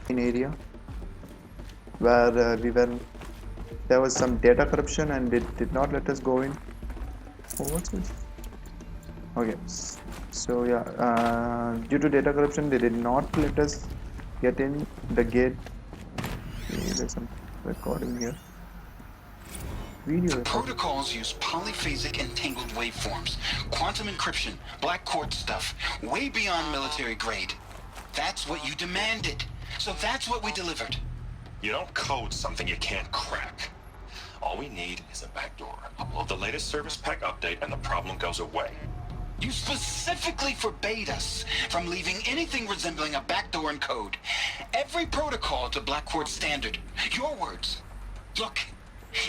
in area where there was some data corruption and it did not let us go in. Oh, what's this? Okay, so yeah, due to data corruption, they did not let us get in the gate. Okay, there's some recording here. Video the recording. protocols use polyphasic entangled waveforms, quantum encryption, black quartz stuff, way beyond military grade. That's what you demanded. So that's what we delivered. You don't code something you can't crack. All we need is a backdoor. Upload the latest service pack update and the problem goes away. You specifically forbade us from leaving anything resembling a backdoor in code. Every protocol to Black Quartz standard. Your words. Look,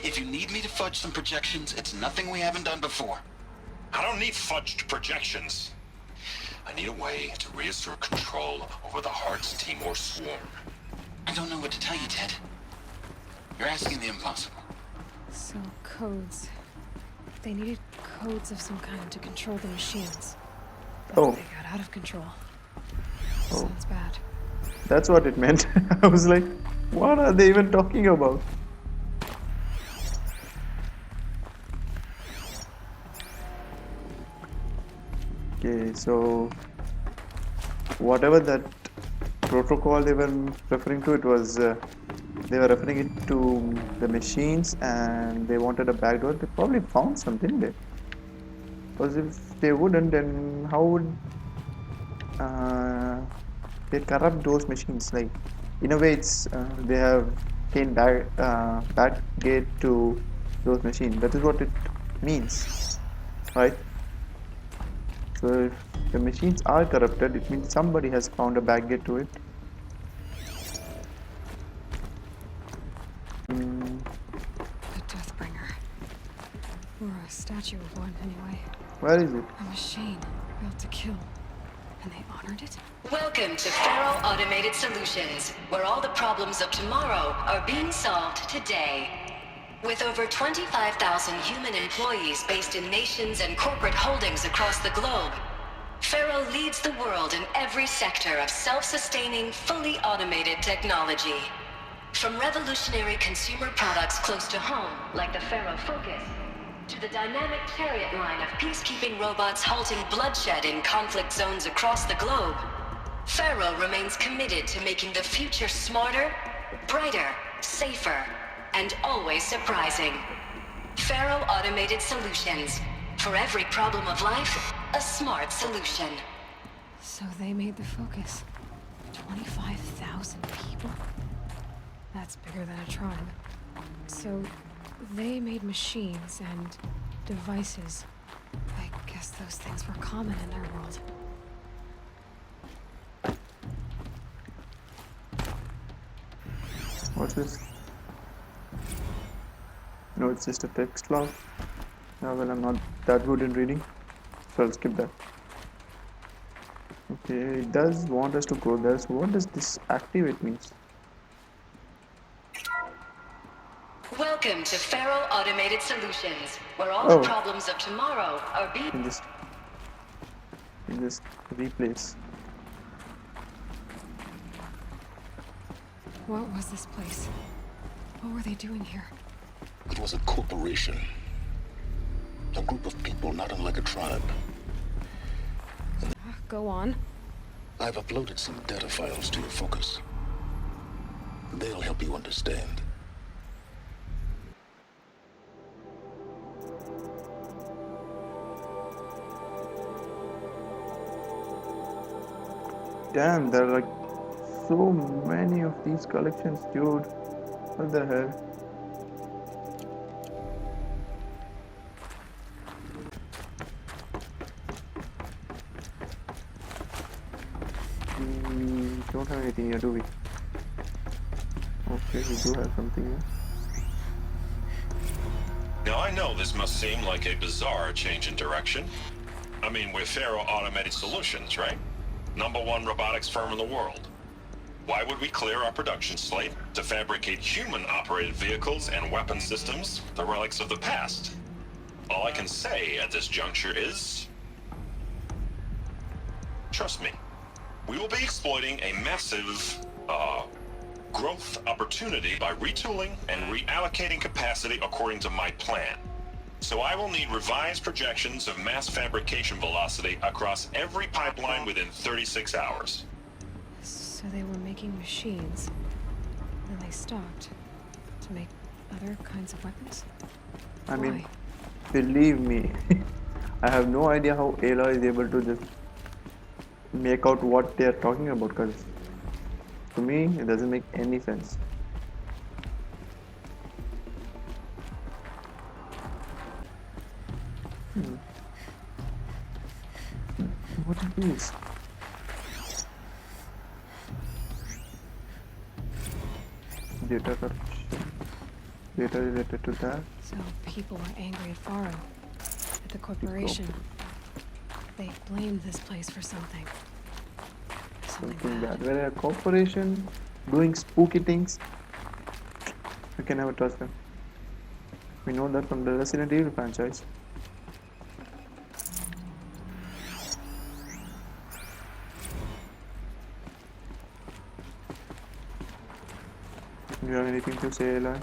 if you need me to fudge some projections, it's nothing we haven't done before. I don't need fudged projections. I need a way to reassert control over the Hearts Timor swarm. I don't know what to tell you, Ted. You're asking the impossible. So, codes. They needed codes of some kind to control the machines. Oh. They got out of control. Oh. Sounds bad. That's what it meant. I was like, what are they even talking about? Okay, so whatever that protocol they were referring to, it was they were referring it to the machines, and they wanted a backdoor. They probably found something there. Because if they wouldn't, then how would they corrupt those machines? Like, in a way, it's they have gained back gate to those machines. That is what it means, right? So if the machines are corrupted, it means somebody has found a backgate to it. The Deathbringer. Or a statue of one, anyway. Where is it? A machine built to kill. And they honored it? Welcome to Faro Automated Solutions, where all the problems of tomorrow are being solved today. With over 25,000 human employees based in nations and corporate holdings across the globe, Faro leads the world in every sector of self-sustaining, fully automated technology. From revolutionary consumer products close to home, like the Faro Focus, to the dynamic chariot line of peacekeeping robots halting bloodshed in conflict zones across the globe, Faro remains committed to making the future smarter, brighter, safer, and always surprising. Faro Automated Solutions. For every problem of life, a smart solution. So they made the Focus. 25,000 people? That's bigger than a tribe. So they made machines and devices. I guess those things were common in their world. What's this? No, it's just a text log. Well, I'm not that good in reading, so I'll skip that. Okay, it does want us to go there, so what does this activate means? Welcome to Faro Automated Solutions, where all the problems of tomorrow are being... In this replace. What was this place? What were they doing here? It was a corporation. A group of people not unlike a tribe. Go on. I've uploaded some data files to your Focus. They'll help you understand. Damn, there are like so many of these collections, dude. What the hell? Don't have anything here, do we? Okay, we do have something here. Now I know this must seem like a bizarre change in direction. I mean, we're Faro Automated Solutions, right? #1 robotics firm in the world. Why would we clear our production slate to fabricate human-operated vehicles and weapon systems, the relics of the past? All I can say at this juncture is... trust me. We will be exploiting a massive, growth opportunity by retooling and reallocating capacity according to my plan. So I will need revised projections of mass fabrication velocity across every pipeline within 36 hours. So they were making machines. Then they stopped. To make other kinds of weapons? I mean, Why? believe me, I have no idea how Aloy is able to just make out what they are talking about, because to me it doesn't make any sense. What is this? Data corruption. Data related to that. So people are angry at Faro, at the corporation. They blamed this place for something. Something bad. Where a corporation doing spooky things, you can never trust them. We know that from the Resident Evil franchise. Do you have anything to say, Aloy?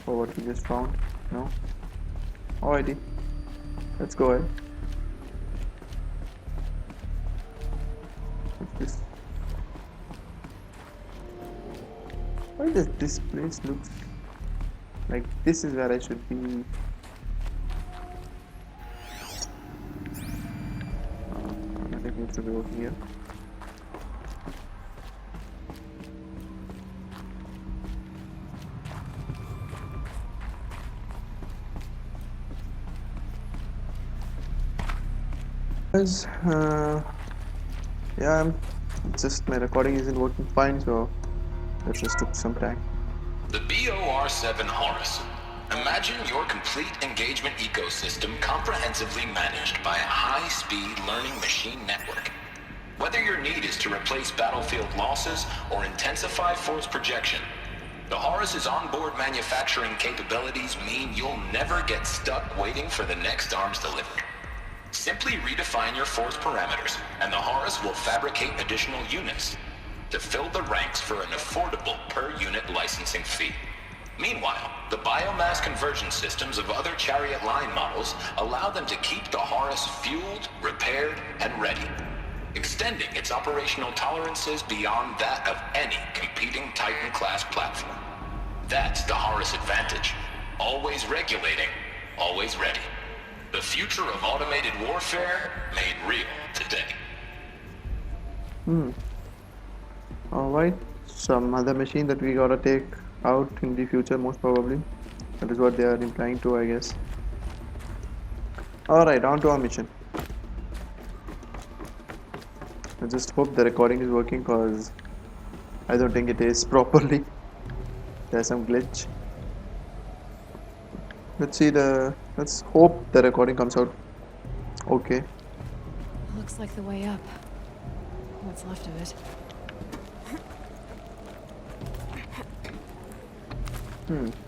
For what we just found? No? Alrighty. Let's go ahead. What's this? Why does this place look like this is where I should be? Nothing needs to be over here. Guys, yeah, my recording isn't working fine, so that just took some time. The BOR-7 Horus. Imagine your complete engagement ecosystem comprehensively managed by a high-speed learning machine network. Whether your need is to replace battlefield losses or intensify force projection, the Horus's onboard manufacturing capabilities mean you'll never get stuck waiting for the next arms delivery. Simply redefine your force parameters, and the Horus will fabricate additional units to fill the ranks for an affordable per-unit licensing fee. Meanwhile, the biomass conversion systems of other Chariot line models allow them to keep the Horus fueled, repaired, and ready, extending its operational tolerances beyond that of any competing Titan-class platform. That's the Horus advantage. Always regulating, always ready. The future of automated warfare made real today. Alright, some other machine that we gotta take out in the future, most probably. That is what they are implying to, I guess. Alright, on to our mission. I just hope the recording is working, because I don't think it is properly. There's some glitch. Let's hope the recording comes out okay. Looks like the way up. What's left of it.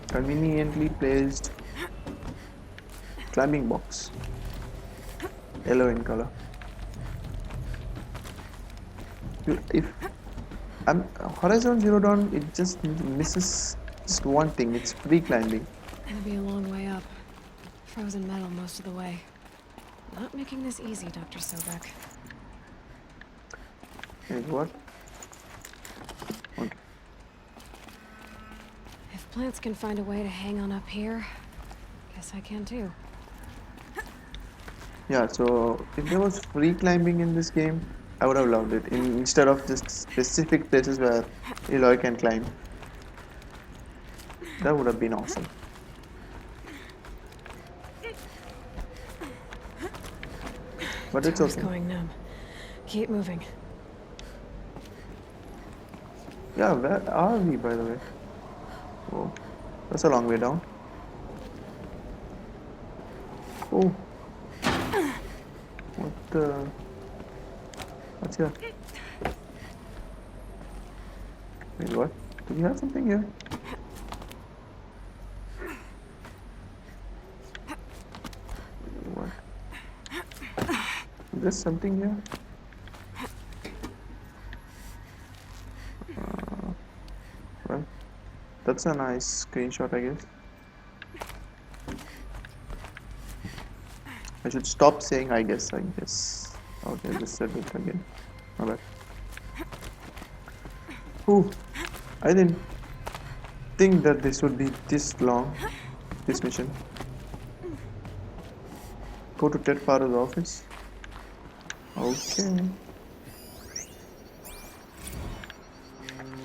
Conveniently placed climbing box. Yellow in color. If Horizon Zero Dawn, it just misses just one thing. It's free climbing. Gonna be a long way up. Frozen metal most of the way. Not making this easy, Dr. Sobek. Wait, what? Okay. If plants can find a way to hang on up here, guess I can too. Yeah, so if there was free climbing in this game, I would have loved it. Instead of just specific places where Aloy can climb. That would have been awesome. But it's Tower's okay. going numb. Keep moving. Yeah, where are we, by the way? Oh, that's a long way down. Oh. What the... What's here? Wait, what? Do we have something here? What? Is there something here? that's a nice screenshot, I guess. I should stop saying I guess. Okay, I just said it again. Alright. Ooh, I didn't think that this would be this long, this mission. Go to Ted Farrow's office. Okay.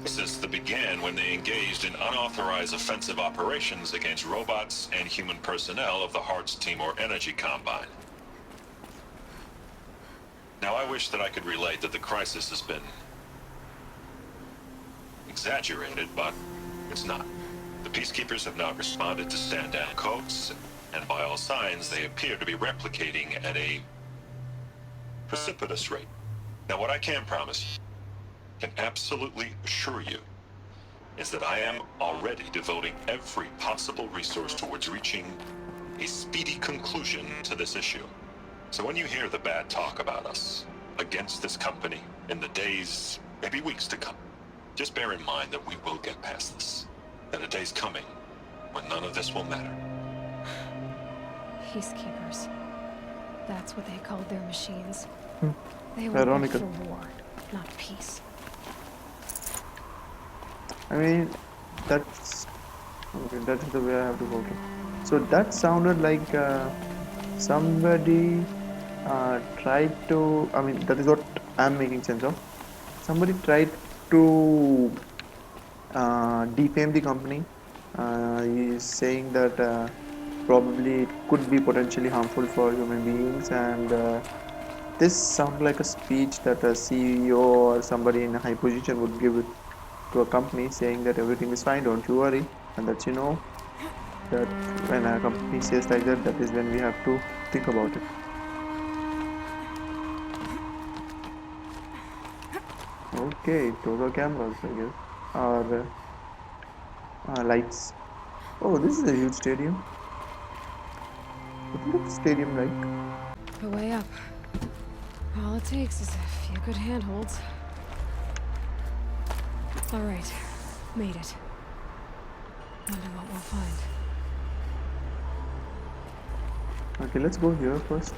This began when they engaged in unauthorized offensive operations against robots and human personnel of the Hearts Timor Energy Combine. Now, I wish that I could relate that the crisis has been exaggerated, but it's not. The peacekeepers have not responded to stand-down codes, and by all signs, they appear to be replicating at a precipitous rate. Now, what I can promise, can absolutely assure you, is that I am already devoting every possible resource towards reaching a speedy conclusion to this issue. So when you hear the bad talk about us against this company in the days, maybe weeks to come, just bear in mind that we will get past this. And a day's coming when none of this will matter. Peacekeepers. That's what they called their machines. Hmm. They were built Ironical. for war, not peace. I mean, that's okay. That's the way I have to go to. So that sounded like somebody tried to. I mean, that is what I'm making sense of. Somebody tried to defame the company. He is saying that probably it could be potentially harmful for human beings, and this sounds like a speech that a CEO or somebody in a high position would give it to a company, saying that everything is fine, don't you worry. And that that when a company says like that, that is when we have to think about it. Okay, those are cameras, I guess, or lights. Oh, this is a huge stadium. What looks stadium like? The way up. All it takes is a few good handholds. Alright, made it. Wonder what we'll find. Okay, let's go here first.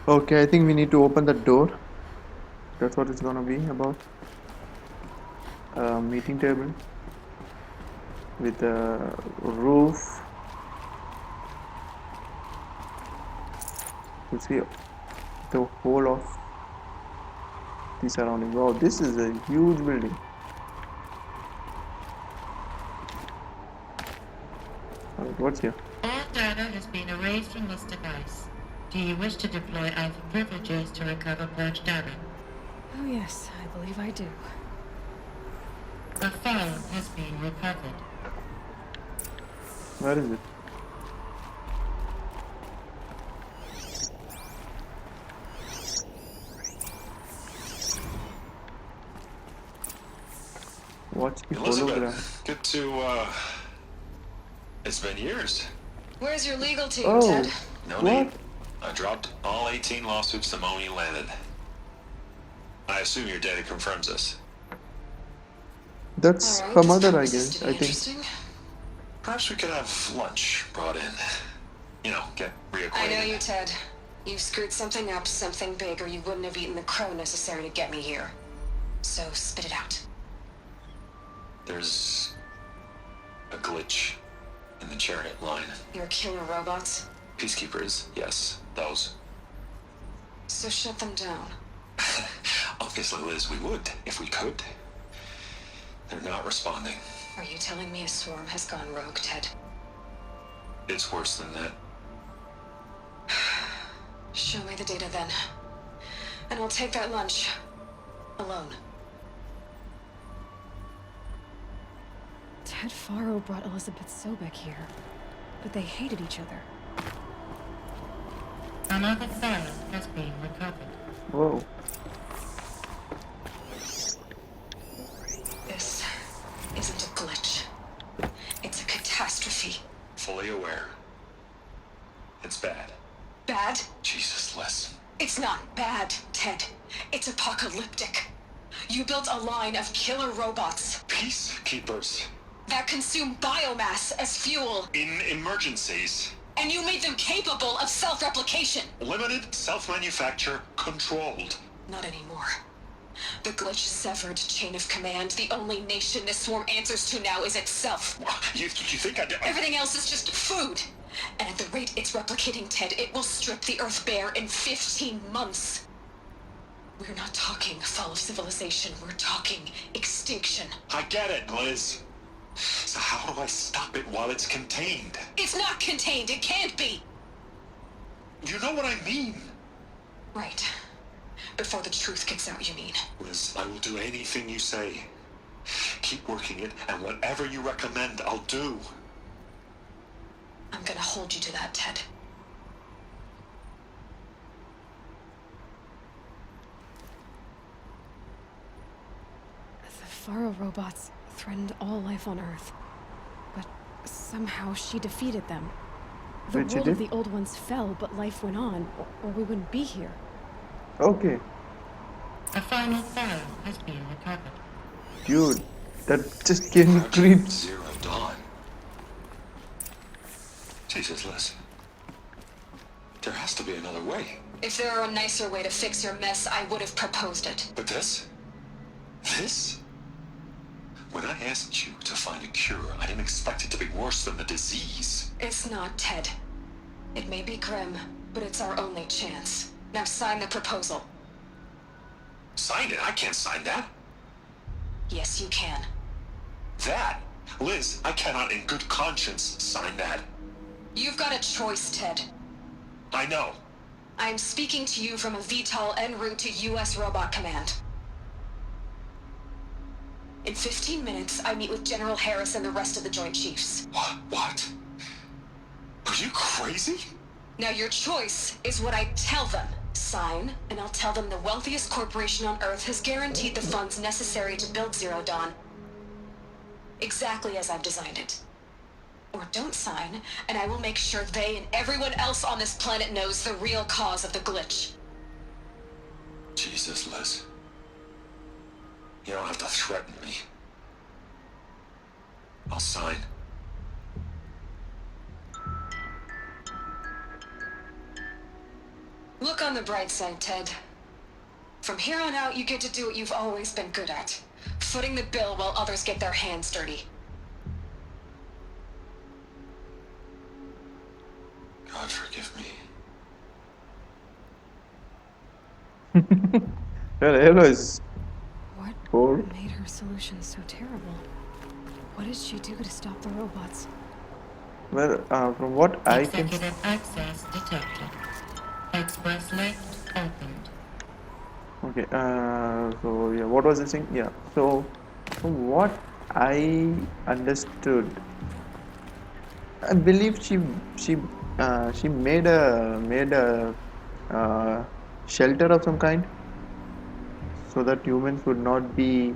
Okay, I think we need to open the door. That's what it's gonna be about. A meeting table with a roof. You see the whole of the surrounding. Wow, this is a huge building. Alright, what's here? All data has been erased from this device. Do you wish to deploy alpha privileges to recover purged data? Oh yes, I believe I do. The file has been recovered. Where is it? Watch the hologram. Elizabeth, good to, it's been years. Where's your legal team, Oh, Ted? No what? need. I dropped all 18 lawsuits the moment you landed. I assume your data confirms this. That's All right, her this mother, I promises guess. to be I think. interesting. Perhaps we could have lunch brought in. You know, get reacquainted. I know you, Ted. You screwed something up, something big, or you wouldn't have eaten the crow necessary to get me here. So spit it out. There's a glitch in the chariot line. Your killer robots? Peacekeepers, yes, those. So shut them down. Obviously, Liz, we would, if we could. They're not responding. Are you telling me a swarm has gone rogue, Ted? It's worse than that. Show me the data then. And I'll take that lunch. Alone. Ted Farrow brought Elizabeth Sobek here, but they hated each other. Another file has been recovered. Whoa. This isn't a glitch. It's a catastrophe. Fully aware. bad, Ted. It's apocalyptic. You built a line of killer robots Peacekeepers. that consume biomass as fuel, In emergencies. and you made them capable of self-replication. Limited, self-manufacture, controlled. Not anymore. The glitch severed chain of command. The only nation this swarm answers to now is itself. You think I... Everything else is just food. And at the rate it's replicating, Ted, it will strip the Earth bare in 15 months. We're not talking fall of civilization. We're talking extinction. I get it, Liz. So how do I stop it while it's contained? It's not contained. It can't be. You know what I mean. Right. Before the truth gets out, you mean? Liz, I will do anything you say. Keep working it, and whatever you recommend, I'll do. I'm gonna hold you to that, Ted. The Faro robots threatened all life on Earth. But somehow she defeated them. The Wait, she world of did? the old ones fell, but life went on, or we wouldn't be here. Okay. A final file has been recovered. Dude, that just gave me creeps. Zero Dawn. Jesus, Liz. There has to be another way. If there were a nicer way to fix your mess, I would have proposed it. But this? This? When I asked you to find a cure, I didn't expect it to be worse than the disease. It's not, Ted. It may be grim, but it's our only chance. Now sign the proposal. Sign it? I can't sign that. Yes, you can. That? Liz, I cannot in good conscience sign that. You've got a choice, Ted. I know. I'm speaking to you from a VTOL en route to U.S. Robot Command. In 15 minutes, I meet with General Harris and the rest of the Joint Chiefs. What? Are you crazy? Now your choice is what I tell them. Sign, and I'll tell them the wealthiest corporation on Earth has guaranteed the funds necessary to build Zero Dawn. Exactly as I've designed it. Or don't sign, and I will make sure they and everyone else on this planet knows the real cause of the glitch. Jesus, Liz. You don't have to threaten me. I'll sign. Look on the bright side, Ted. From here on out, you get to do what you've always been good at. Footing the bill while others get their hands dirty. God forgive me. Well, Aloy is What poor. made her solution so terrible? What did she do to stop the robots? Well, from what I can Executive access detected. Express lift opened. Okay, so yeah, what was the thing? Yeah, so from what I understood, I believe she made a shelter of some kind, so that humans would not be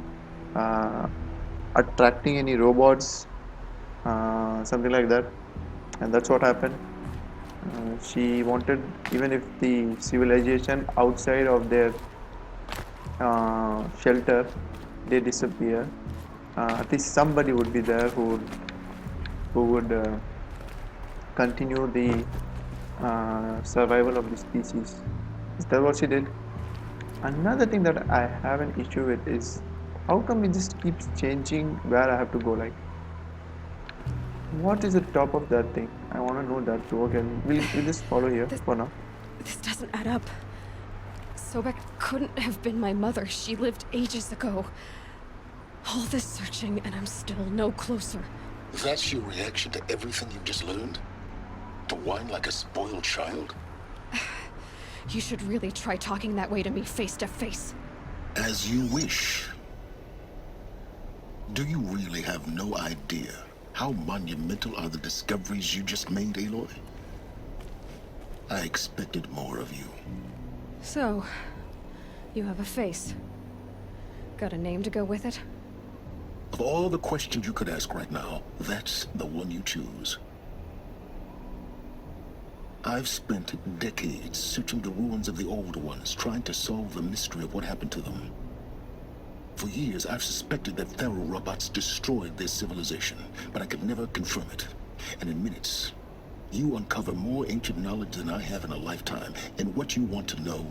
attracting any robots, something like that, and that's what happened. She wanted, even if the civilization outside of their shelter they disappear, at least somebody would be there who would continue the survival of the species. Is that what she did? Another thing that I have an issue with is how come it just keeps changing where I have to go. Like, what is the top of that thing? I want to know that too. Okay, we'll just follow here for now. This doesn't add up. Sobek couldn't have been my mother. She lived ages ago. All this searching, and I'm still no closer. That's your reaction to everything you've just learned? To whine like a spoiled child? You should really try talking that way to me face to face. As you wish. Do you really have no idea how monumental are the discoveries you just made, Aloy? I expected more of you. So, you have a face. Got a name to go with it? Of all the questions you could ask right now, that's the one you choose. I've spent decades searching the ruins of the old ones, trying to solve the mystery of what happened to them. For years, I've suspected that Faro robots destroyed their civilization, but I could never confirm it. And in minutes, you uncover more ancient knowledge than I have in a lifetime. And what you want to know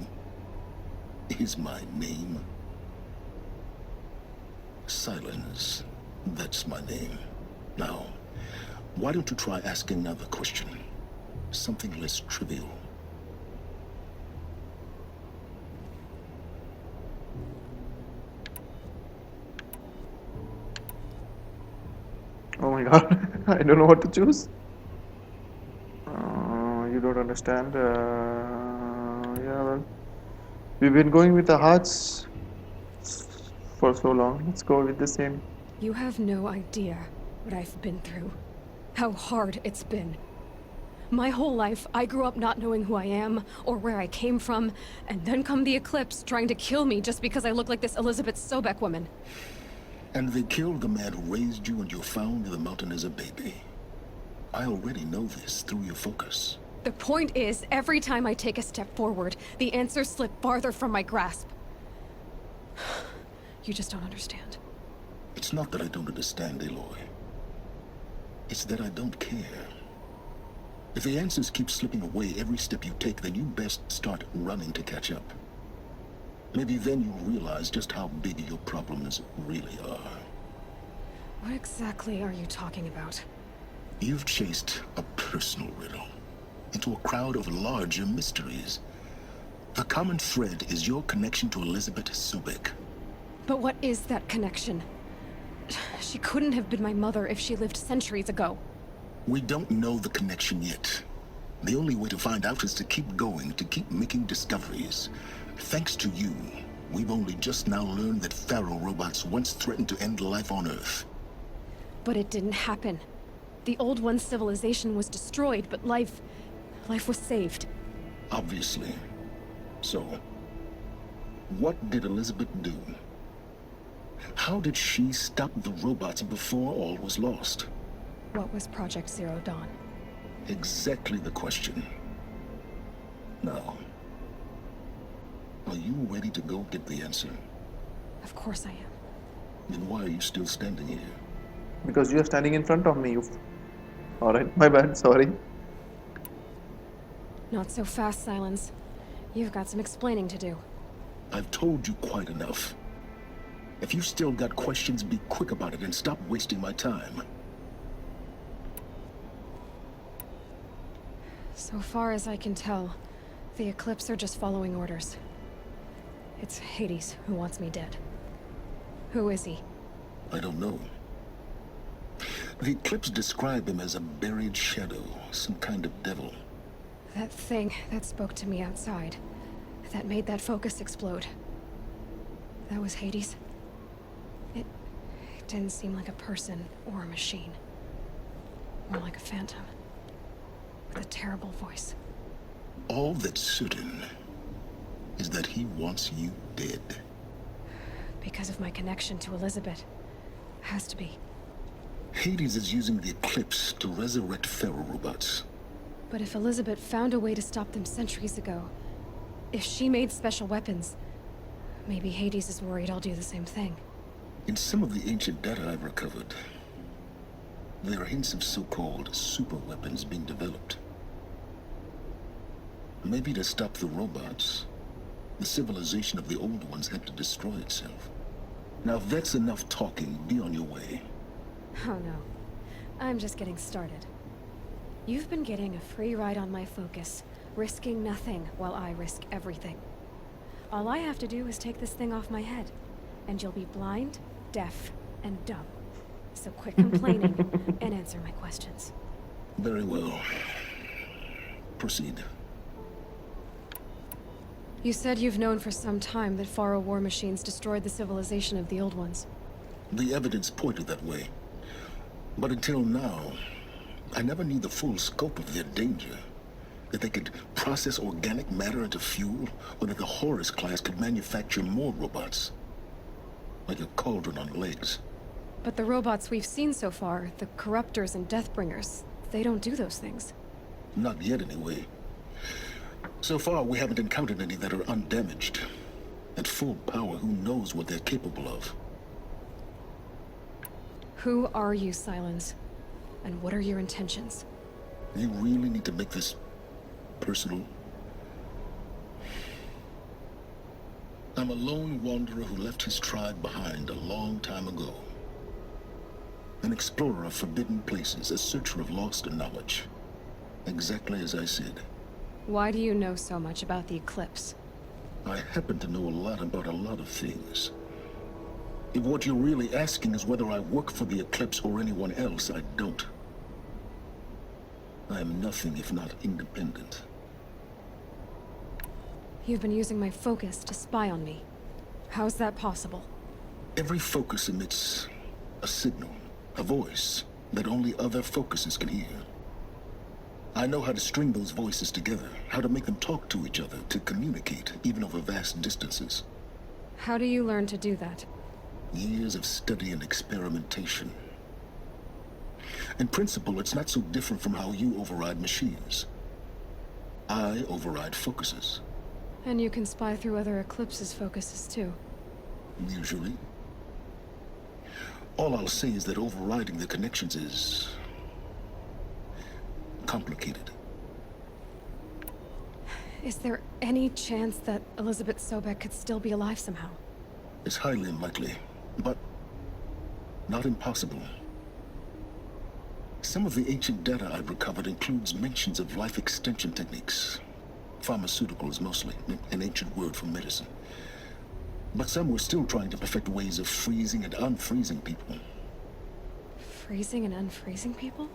is my name. Silence. That's my name. Now, why don't you try asking another question? Something less trivial. Oh my god, I don't know what to choose. You don't understand. Yeah, well, we've been going with the hearts for so long. Let's go with the same. You have no idea what I've been through. How hard it's been. My whole life, I grew up not knowing who I am or where I came from, and then come the Eclipse trying to kill me just because I look like this Elizabeth Sobek woman. And they killed the man who raised you and you found in the mountain as a baby. I already know this through your focus. The point is, every time I take a step forward, the answers slip farther from my grasp. You just don't understand. It's not that I don't understand, Aloy. It's that I don't care. If the answers keep slipping away every step you take, then you best start running to catch up. Maybe then you'll realize just how big your problems really are. What exactly are you talking about? You've chased a personal riddle into a crowd of larger mysteries. The common thread is your connection to Elizabeth Sobek. But what is that connection? She couldn't have been my mother if she lived centuries ago. We don't know the connection yet. The only way to find out is to keep going, to keep making discoveries. Thanks to you, we've only just now learned that Faro robots once threatened to end life on Earth. But it didn't happen. The Old One's civilization was destroyed, but life was saved. Obviously. So, what did Elizabeth do? How did she stop the robots before all was lost? What was Project Zero Dawn? Exactly the question. Now, are you ready to go get the answer? Of course I am. Then why are you still standing here? Because you're standing in front of me. Alright, my bad, sorry. Not so fast, Silence. You've got some explaining to do. I've told you quite enough. If you've still got questions, be quick about it and stop wasting my time. So far as I can tell, the Eclipse are just following orders. It's Hades who wants me dead. Who is he? I don't know. The Eclipse described him as a buried shadow, some kind of devil. That thing that spoke to me outside, that made that focus explode. That was Hades? It didn't seem like a person or a machine. More like a phantom. With a terrible voice. All that's certain is that he wants you dead. Because of my connection to Elizabeth. Has to be. Hades is using the Eclipse to resurrect Faro robots. But if Elizabeth found a way to stop them centuries ago, if she made special weapons, maybe Hades is worried I'll do the same thing. In some of the ancient data I've recovered, there are hints of so-called super weapons being developed. Maybe to stop the robots, the civilization of the old ones had to destroy itself. Now if that's enough talking, be on your way. Oh no. I'm just getting started. You've been getting a free ride on my focus, risking nothing while I risk everything. All I have to do is take this thing off my head, and you'll be blind, deaf, and dumb. So quit complaining and answer my questions. Very well. Proceed. You said you've known for some time that Faro war machines destroyed the civilization of the old ones. The evidence pointed that way. But until now, I never knew the full scope of their danger. That they could process organic matter into fuel, or that the Horus class could manufacture more robots. Like a cauldron on legs. But the robots we've seen so far, the Corruptors and Deathbringers, they don't do those things. Not yet, anyway. So far, we haven't encountered any that are undamaged. At full power, who knows what they're capable of? Who are you, Silence? And what are your intentions? You really need to make this personal? I'm a lone wanderer who left his tribe behind a long time ago. An explorer of forbidden places, a searcher of lost knowledge. Exactly as I said. Why do you know so much about the eclipse? I happen to know a lot about a lot of things. If what you're really asking is whether I work for the Eclipse or anyone else, I don't. I am nothing if not independent. You've been using my focus to spy on me. How's that possible? Every focus emits a signal, a voice that only other focuses can hear. I know how to string those voices together, how to make them talk to each other, to communicate, even over vast distances. How do you learn to do that? Years of study and experimentation. In principle, it's not so different from how you override machines. I override focuses. And you can spy through other Eclipse's focuses too. Usually. All I'll say is that overriding the connections is complicated. Is there any chance that Elizabeth Sobek could still be alive somehow? It's highly unlikely, but not impossible. Some of the ancient data I've recovered includes mentions of life extension techniques. Pharmaceuticals mostly, an ancient word for medicine. But some were still trying to perfect ways of freezing and unfreezing people. Freezing and unfreezing people?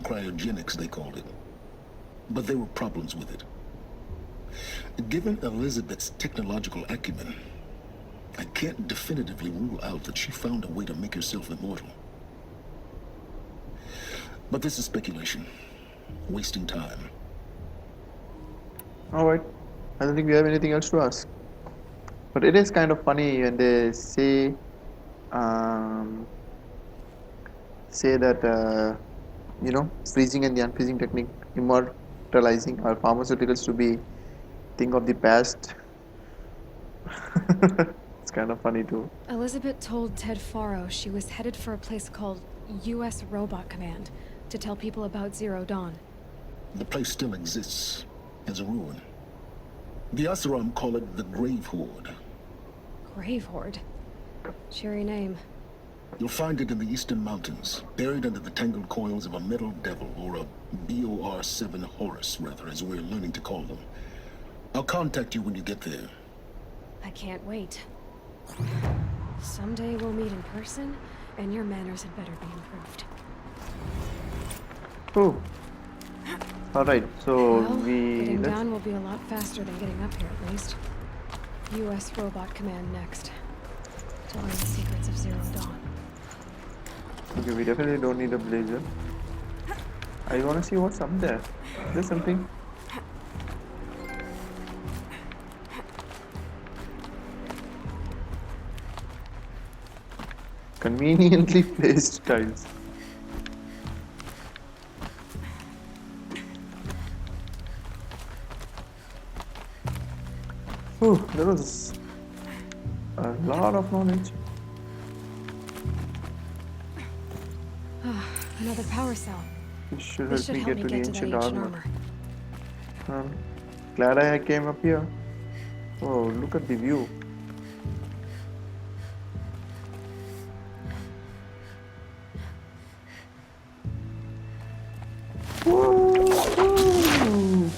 Cryogenics, they called it. But there were problems with it. Given Elizabeth's technological acumen, I can't definitively rule out that she found a way to make herself immortal. But this is speculation. Wasting time. Alright. I don't think we have anything else to ask. But it is kind of funny when they say that you know, freezing and the unfreezing technique, immortalizing our pharmaceuticals to be thing of the past. It's kind of funny too. Elizabeth told Ted Faro she was headed for a place called US Robot Command to tell people about Zero Dawn. The place still exists as a ruin. The Asuram call it the Grave Horde. Grave Horde? Cheery name. You'll find it in the eastern mountains, buried under the tangled coils of a metal devil, or a BOR-7 Horus, rather, as we're learning to call them. I'll contact you when you get there. I can't wait. Someday we'll meet in person, and your manners had better be improved. Oh. Alright, so Well, getting let's down will be a lot faster than getting up here, at least. US Robot Command next. To learn the secrets of Zero Dawn. okay, we definitely don't need a blazer. I wanna see what's up there. Is there something? Conveniently placed tiles. Oh, there was a lot of knowledge. Another power cell. This should This help should me help get me to the get to that ancient ancient armor. armor. Glad I came up here. Oh, look at the view. Woo!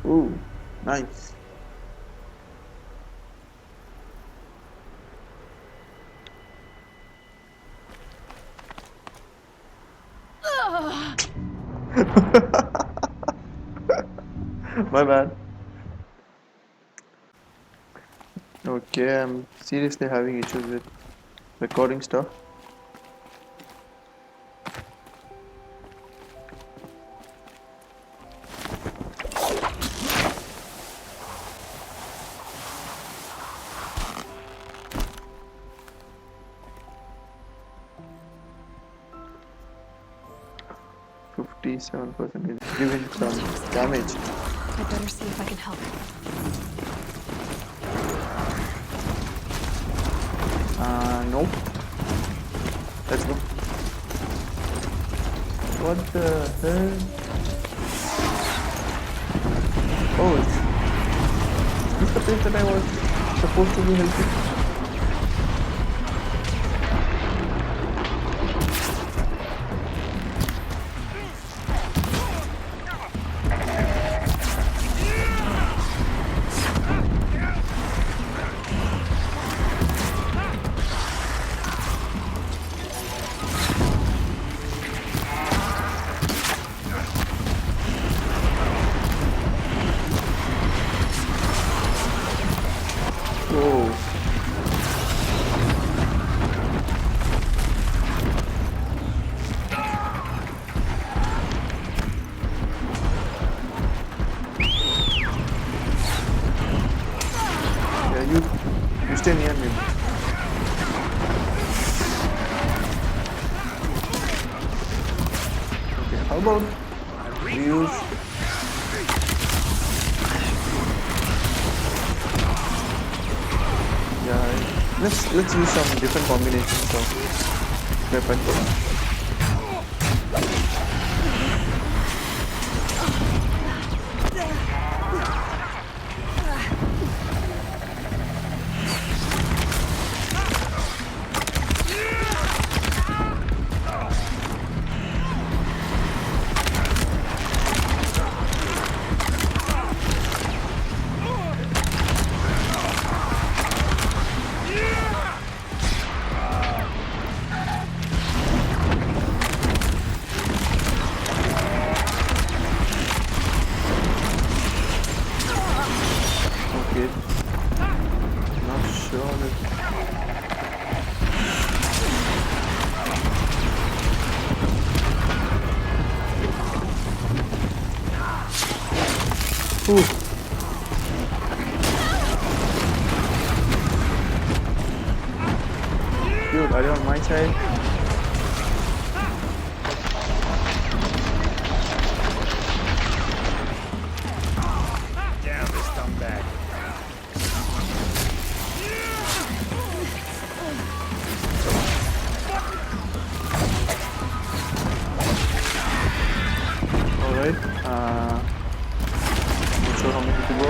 Ooh, nice. My bad. Okay, I'm seriously having issues with recording stuff. 57% is giving some damage. I better see if I can help. Nope. Let's go. What the hell? Oh, is this the place that I was supposed to be helping? Whoa. Yeah, you stay near me. Okay, how about we use let's use some different combinations of weapons. Okay. Not sure that. Ooh. Dude, are you on my side? Damn this scumbag. Alright. Not sure how many to go.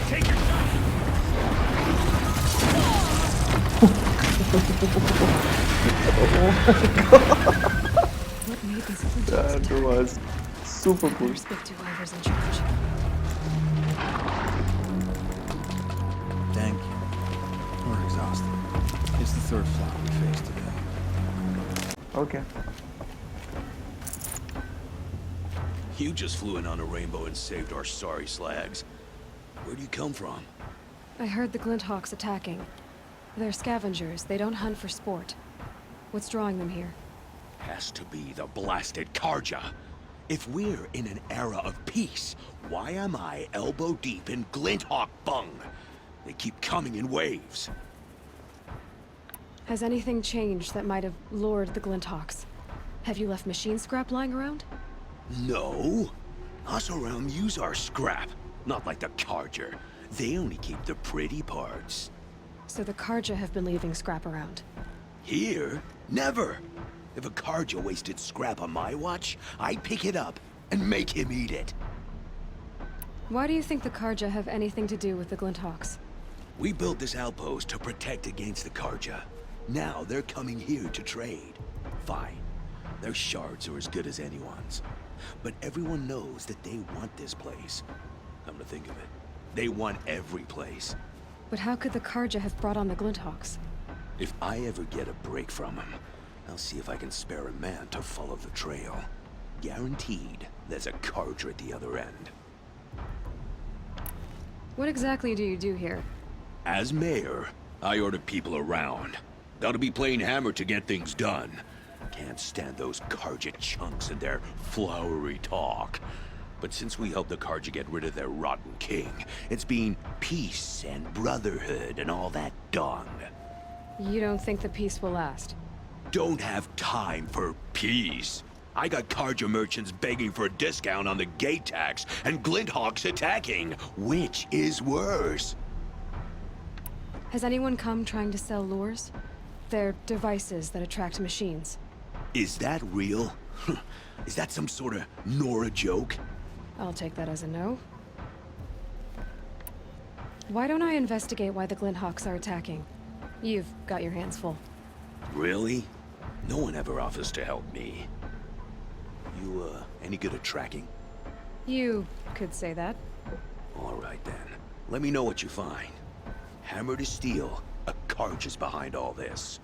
Take your time. What made these flintlock That attack? was super cool. Better speak to whoever's in charge. Thank you. We're exhausted. It's the third flop we faced today. Okay. You just flew in on a rainbow and saved our sorry slags. Where do you come from? I heard the Glinthawks attacking. They're scavengers. They don't hunt for sport. What's drawing them here? Has to be the blasted Karja. If we're in an era of peace, why am I elbow deep in Glinthawk bung? They keep coming in waves. Has anything changed that might have lured the Glinthawks? Have you left machine scrap lying around? No. Us around use our scrap. Not like the Karja. They only keep the pretty parts. So the Karja have been leaving scrap around. Here? Never! If a Karja wasted scrap on my watch, I pick it up and make him eat it. Why do you think the Karja have anything to do with the Glinthawks? We built this outpost to protect against the Karja. Now they're coming here to trade. Fine. Their shards are as good as anyone's. But everyone knows that they want this place. Come to think of it, they want every place. But how could the Karja have brought on the Glinthawks? If I ever get a break from them, I'll see if I can spare a man to follow the trail. Guaranteed, there's a Karja at the other end. What exactly do you do here? As mayor, I order people around. Gotta be playing hammer to get things done. Can't stand those Karja chunks and their flowery talk. But since we helped the Karja get rid of their rotten king, it's been peace and brotherhood and all that dung. You don't think the peace will last? Don't have time for peace. I got Karja merchants begging for a discount on the gate tax, and Glinthawks attacking. Which is worse? Has anyone come trying to sell lures? They're devices that attract machines. Is that real? Is that some sort of Nora joke? I'll take that as a no. Why don't I investigate why the Glinthawks are attacking? You've got your hands full. Really? No one ever offers to help me. You, any good at tracking? You could say that. All right, then. Let me know what you find. Hammer to steel, a Karj is behind all this.